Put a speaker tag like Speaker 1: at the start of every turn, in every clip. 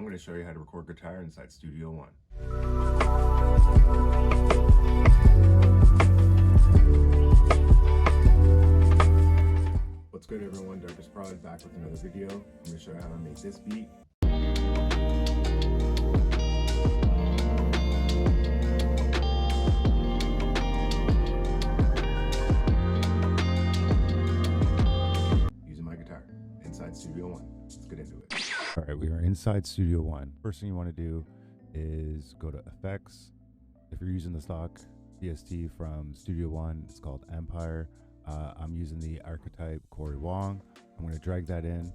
Speaker 1: I'm going to show you how to record guitar inside Studio One. What's good everyone, Darkest Prod back with another video. I'm going to show you how to make this beat. Using my guitar inside Studio One. Let's get into it. All right, we are inside Studio One. First thing you want to do is go to Effects. If you're using the stock DST from Studio One, it's called Empire. I'm using the archetype Corey Wong. I'm going to drag that in.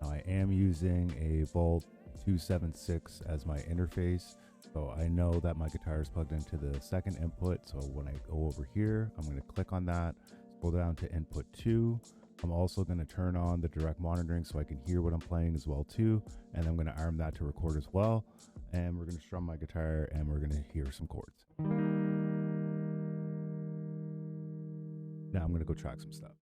Speaker 1: Now I am using a Volt 276 as my interface, so I know that my guitar is plugged into the second input. So when I go over here, I'm going to click on that, scroll down to input 2. I'm also going to turn on the direct monitoring so I can hear what I'm playing as well too, and I'm going to arm that to record as well. And we're going to strum my guitar and we're going to hear some chords. Now I'm going to go track some stuff.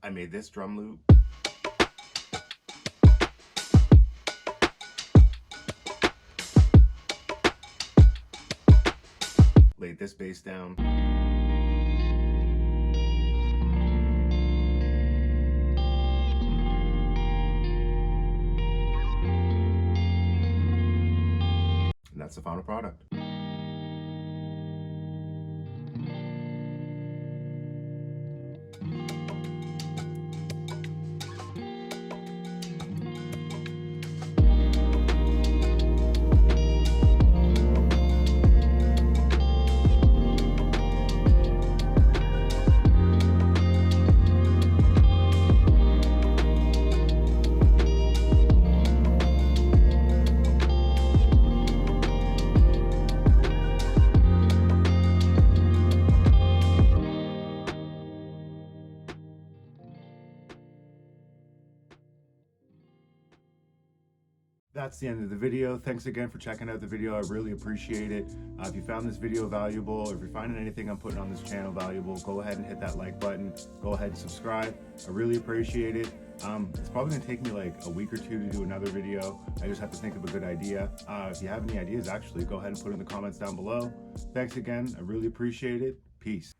Speaker 1: I made this drum loop. Laid this bass down. And that's the final product. That's the end of the video. Thanks again for checking out the video. I really appreciate it. If you found this video valuable, or if you're finding anything I'm putting on this channel valuable, go ahead and hit that like button. Go ahead and subscribe. I really appreciate it. It's probably gonna take me like a week or two to do another video. I just have to think of a good idea. If you have any ideas, actually, go ahead and put it in the comments down below. Thanks again. I really appreciate it. Peace.